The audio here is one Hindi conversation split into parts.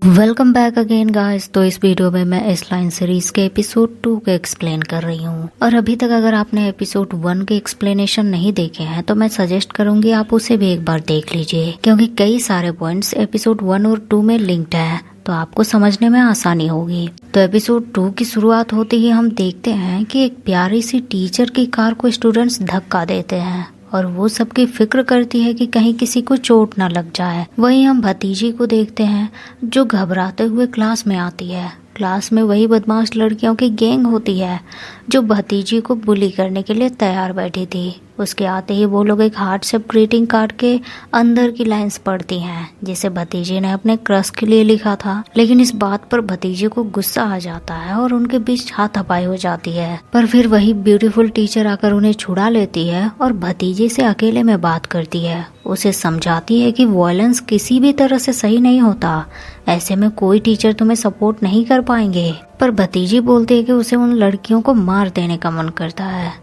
Welcome back again guys. तो इस वीडियो में मैं इस लाइन सीरीज के एपिसोड 2 के एक्सप्लेन कर रही हूँ और अभी तक अगर आपने एपिसोड 1 के एक्सप्लेनेशन नहीं देखे हैं तो मैं सजेस्ट करूंगी आप उसे भी एक बार देख लीजिए, क्योंकि कई सारे पॉइंट्स एपिसोड 1 और 2 में लिंक्ड है तो आपको समझने में आसानी होगी। तो एपिसोड 2 की शुरुआत होते ही हम देखते हैं कि एक प्यारी सी टीचर की कार को स्टूडेंट्स धक्का देते हैं और वो सबकी फिक्र करती है कि कहीं किसी को चोट ना लग जाए। वहीं हम भतीजी को देखते हैं जो घबराते हुए क्लास में आती है। क्लास में वही बदमाश लड़कियों की गैंग होती है जो भतीजी को बुली करने के लिए तैयार बैठी थी। उसके आते ही वो लोग एक हार्ट शेप ग्रीटिंग कार्ड के अंदर की लाइंस पढ़ती हैं जिसे भतीजी ने अपने क्रश के लिए लिखा था। लेकिन इस बात पर भतीजी को गुस्सा आ जाता है और उनके बीच हाथापाई हो जाती है। पर फिर वही ब्यूटीफुल टीचर आकर उन्हें छुड़ा लेती है और भतीजी से अकेले में बात करती है। उसे समझाती है कि वायलेंस किसी भी तरह से सही नहीं होता, ऐसे में कोई टीचर तुम्हें सपोर्ट नहीं कर पाएंगे। पर भतीजी बोलती है कि उसे उन लड़कियों को मार देने का मन करता है।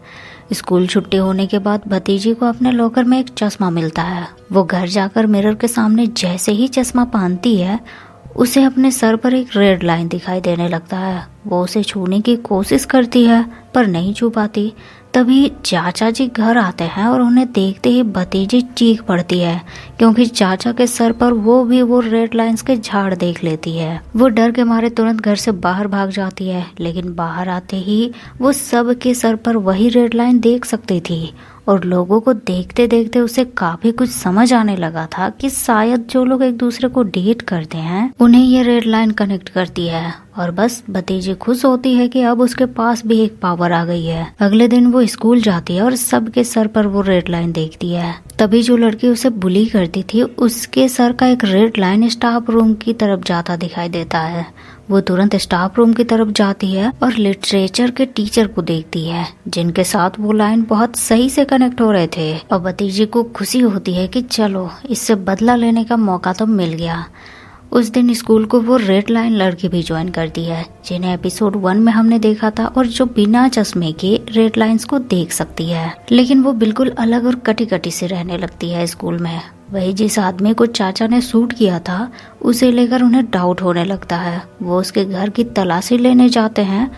स्कूल छुट्टी होने के बाद भतीजी को अपने लॉकर में एक चश्मा मिलता है। वो घर जाकर मिरर के सामने जैसे ही चश्मा पहनती है उसे अपने सर पर एक रेड लाइन दिखाई देने लगता है। वो उसे छूने की कोशिश करती है पर नहीं छू पाती। तभी चाचा जी घर आते हैं और उन्हें देखते ही भतीजी चीख पड़ती है, क्योंकि चाचा के सर पर वो रेड लाइंस के झाड़ देख लेती है। वो डर के मारे तुरंत घर से बाहर भाग जाती है, लेकिन बाहर आते ही वो सब के सर पर वही रेड लाइन देख सकती थी और लोगों को देखते देखते उसे काफी कुछ समझ आने लगा था कि शायद जो लोग एक दूसरे को डेट करते हैं उन्हें ये रेड लाइन कनेक्ट करती है। और बस भतीजी खुश होती है कि अब उसके पास भी एक पावर आ गई है। अगले दिन वो स्कूल जाती है और सबके सर पर वो रेड लाइन देखती है। तभी जो लड़की उसे बुली करती थी उसके सर का एक रेड लाइन स्टाफ रूम की तरफ जाता दिखाई देता है। वो तुरंत स्टाफ रूम की तरफ जाती है और लिटरेचर के टीचर को देखती है जिनके साथ वो लाइन बहुत सही से कनेक्ट हो रहे थे। और भतीजी को खुशी होती है कि चलो इससे बदला लेने का मौका तो मिल गया। उस दिन स्कूल को वो रेड लाइन लड़की भी ज्वाइन करती है जिन्हें एपिसोड 1 में हमने देखा था और जो बिना चश्मे के रेड लाइंस को देख सकती है, लेकिन वो बिल्कुल अलग और कटी कटी से रहने लगती है स्कूल में। वही जिस आदमी को चाचा ने शूट किया था उसे लेकर उन्हें डाउट होने लगता है। वो उसके घर की तलाशी लेने जाते हैं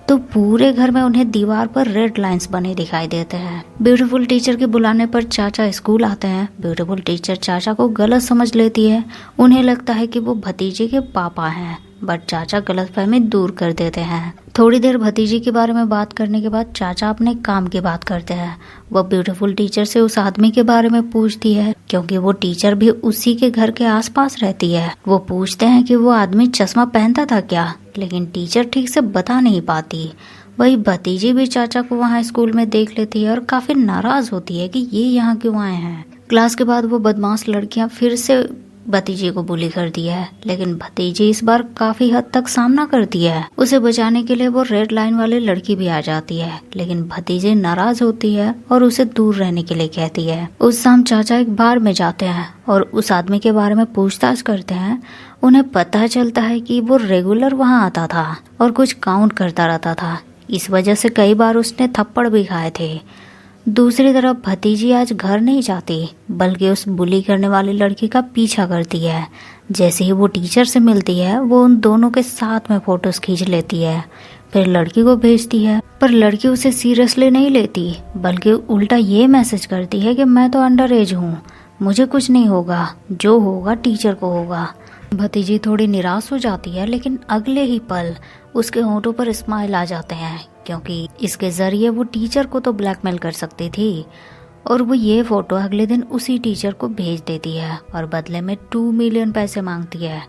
तो पूरे घर में उन्हें दीवार पर रेड लाइंस बने दिखाई देते हैं। ब्यूटीफुल टीचर के बुलाने पर चाचा स्कूल आते हैं। ब्यूटीफुल टीचर चाचा को गलत समझ लेती है। उन्हें लगता है कि वो भतीजे के पापा हैं, बट चाचा गलतफहमी दूर कर देते हैं। थोड़ी देर भतीजी के बारे में बात करने के बाद चाचा अपने काम की बात करते हैं। वो ब्यूटीफुल टीचर से उस आदमी के बारे में पूछती है, क्योंकि वो टीचर भी उसी के घर के आसपास रहती है। वो पूछते हैं कि वो आदमी चश्मा पहनता था क्या, लेकिन टीचर ठीक से बता नहीं पाती। वही भतीजी भी चाचा को वहाँ स्कूल में देख लेती है और काफी नाराज होती है कि ये यहाँ क्यों आए हैं। क्लास के बाद वो बदमाश लड़कियां फिर से भतीजी को बुली करती है, लेकिन भतीजी इस बार काफी हद तक सामना करती है। उसे बचाने के लिए वो रेड लाइन वाली लड़की भी आ जाती है, लेकिन भतीजी नाराज होती है और उसे दूर रहने के लिए कहती है। उस शाम चाचा एक बार में जाते हैं और उस आदमी के बारे में पूछताछ करते हैं। उन्हें पता चलता है कि वो रेगुलर वहाँ आता था और कुछ काउंट करता रहता था। इस वजह से कई बार उसने थप्पड़ भी खाए थे। दूसरी तरफ भतीजी आज घर नहीं जाती बल्कि उस बुली करने वाली लड़की का पीछा करती है। जैसे ही वो टीचर से मिलती है वो उन दोनों के साथ में फोटोज खींच लेती है, फिर लड़की को भेजती है। पर लड़की उसे सीरियसली नहीं लेती बल्कि उल्टा ये मैसेज करती है कि मैं तो अंडर एज हूँ, मुझे कुछ नहीं होगा, जो होगा टीचर को होगा। भतीजी थोड़ी निराश हो जाती है, लेकिन अगले ही पल उसके होंठों पर स्माइल आ जाते हैं, क्योंकि इसके जरिए वो टीचर को तो ब्लैकमेल कर सकती थी। और वो ये फोटो अगले दिन उसी टीचर को भेज देती है और बदले में 2 मिलियन पैसे मांगती है।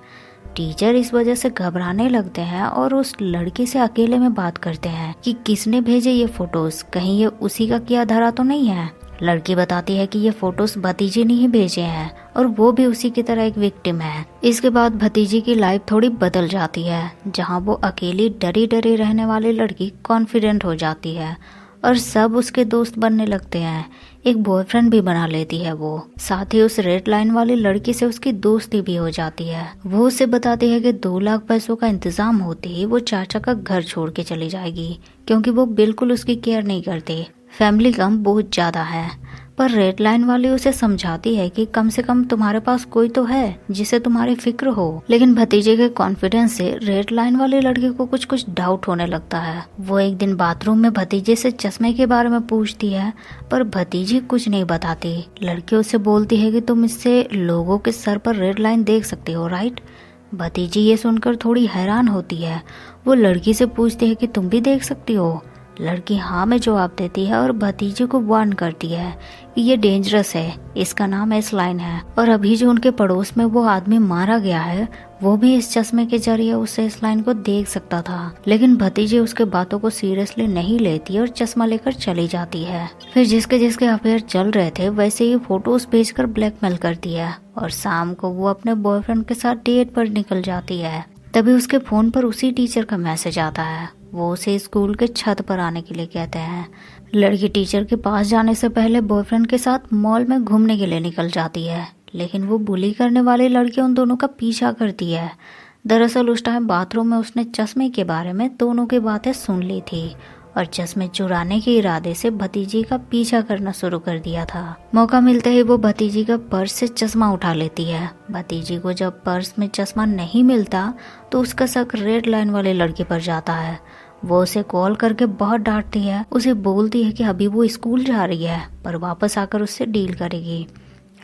टीचर इस वजह से घबराने लगते हैं और उस लड़की से अकेले में बात करते हैं कि किसने भेजे ये फोटोज, कहीं ये उसी का किया धरा तो नहीं है। लड़की बताती है कि ये फोटोज भतीजी ने ही भेजे हैं और वो भी उसी की तरह एक विक्टिम है। इसके बाद भतीजी की लाइफ थोड़ी बदल जाती है, जहाँ वो अकेली डरी डरी रहने वाली लड़की कॉन्फिडेंट हो जाती है और सब उसके दोस्त बनने लगते हैं। एक बॉयफ्रेंड भी बना लेती है वो। साथ ही उस रेड लाइन वाली लड़की से उसकी दोस्ती भी हो जाती है। वो उसे बताती है कि 2 लाख पैसों का इंतजाम होते ही वो चाचा का घर छोड़ के चली जाएगी, क्योंकि वो बिल्कुल उसकी केयर नहीं करते। फैमिली कम बहुत ज्यादा है। पर रेड लाइन वाली उसे समझाती है कि कम से कम तुम्हारे पास कोई तो है जिसे तुम्हारी फिक्र हो। लेकिन भतीजे के कॉन्फिडेंस से रेड लाइन वाली लड़की को कुछ कुछ डाउट होने लगता है। वो एक दिन बाथरूम में भतीजे से चश्मे के बारे में पूछती है, पर भतीजी कुछ नहीं बताती। लड़की उसे बोलती है कि तुम इससे लोगों के सर पर रेड लाइन देख सकती हो, राइट। भतीजी ये सुनकर थोड़ी हैरान होती है। वो लड़की से पूछती है कि तुम भी देख सकती हो। लड़की हाँ में जवाब देती है और भतीजे को वार्न करती है कि ये डेंजरस है, इसका नाम एस लाइन है, और अभी जो उनके पड़ोस में वो आदमी मारा गया है वो भी इस चश्मे के जरिए उस एस लाइन को देख सकता था। लेकिन भतीजे उसके बातों को सीरियसली नहीं लेती और चश्मा लेकर चली जाती है। फिर जिसके जिसके अफेयर चल रहे थे वैसे ही फोटोज भेजकर ब्लैकमेल करती है और शाम को वो अपने बॉयफ्रेंड के साथ डेट पर निकल जाती है। तभी उसके फोन पर उसी टीचर का मैसेज आता है। वो उसे स्कूल के छत पर आने के लिए कहते हैं। लड़की टीचर के पास जाने से पहले बॉयफ्रेंड के साथ मॉल में घूमने के लिए निकल जाती है, लेकिन वो बुली करने वाली लड़की उन दोनों का पीछा करती है। दरअसल उस टाइम बाथरूम में उसने चश्मे के बारे में दोनों की बातें सुन ली थी और चश्मे चुराने के इरादे से भतीजी का पीछा करना शुरू कर दिया था। मौका मिलते ही वो भतीजी का पर्स से चश्मा उठा लेती है। भतीजी को जब पर्स में चश्मा नहीं मिलता तो उसका शक रेड लाइन वाले लड़के पर जाता है। वो उसे कॉल करके बहुत डांटती है, उसे बोलती है कि अभी वो स्कूल जा रही है पर वापस आकर उससे डील करेगी।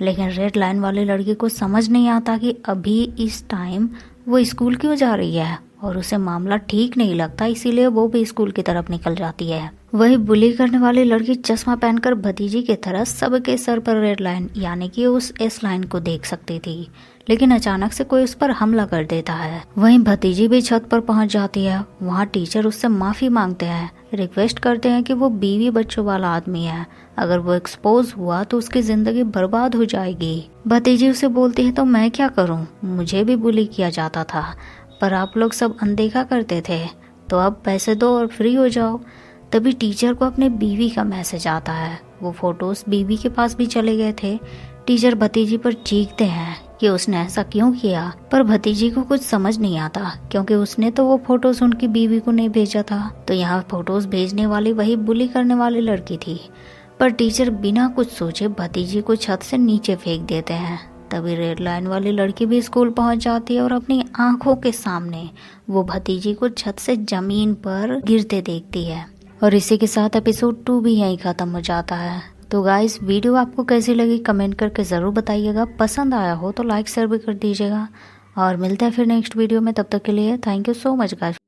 लेकिन रेड लाइन वाले लड़के को समझ नहीं आता कि अभी इस टाइम वो स्कूल क्यों जा रही है और उसे मामला ठीक नहीं लगता, इसीलिए वो भी स्कूल की तरफ निकल जाती है। वही बुली करने वाली लड़की चश्मा पहनकर भतीजी की तरह सबके सर पर रेड लाइन यानी कि उस एस लाइन को देख सकती थी। लेकिन अचानक से कोई उस पर हमला कर देता है। वहीं भतीजी भी छत पर पहुंच जाती है। वहां टीचर उससे माफी मांगते हैं, रिक्वेस्ट करते हैं कि वो बीवी बच्चों वाला आदमी है, अगर वो एक्सपोज हुआ तो उसकी जिंदगी बर्बाद हो जाएगी। भतीजी उसे बोलती है तो मैं क्या करूं, मुझे भी बुली किया जाता था पर आप लोग सब अनदेखा करते थे, तो अब पैसे दो और फ्री हो जाओ। तभी टीचर को अपने बीवी का मैसेज आता है। वो फोटोज बीवी के पास भी चले गए थे। टीचर भतीजी पर चीखते हैं कि उसने ऐसा क्यों किया, पर भतीजी को कुछ समझ नहीं आता क्योंकि उसने तो वो फोटोज उनकी बीवी को नहीं भेजा था। तो यहाँ फोटोज भेजने वाली वही बुली करने वाली लड़की थी। पर टीचर बिना कुछ सोचे भतीजी को छत से नीचे फेंक देते हैं। तभी रेड लाइन वाली लड़की भी स्कूल पहुंच जाती है और अपनी आंखों के सामने वो भतीजी को छत से जमीन पर गिरते देखती है। और इसी के साथ एपिसोड 2 भी यहीं खत्म हो जाता है। तो गाइस, वीडियो आपको कैसी लगी कमेंट करके ज़रूर बताइएगा। पसंद आया हो तो लाइक शेयर भी कर दीजिएगा और मिलते हैं फिर नेक्स्ट वीडियो में। तब तक के लिए thank you so much guys.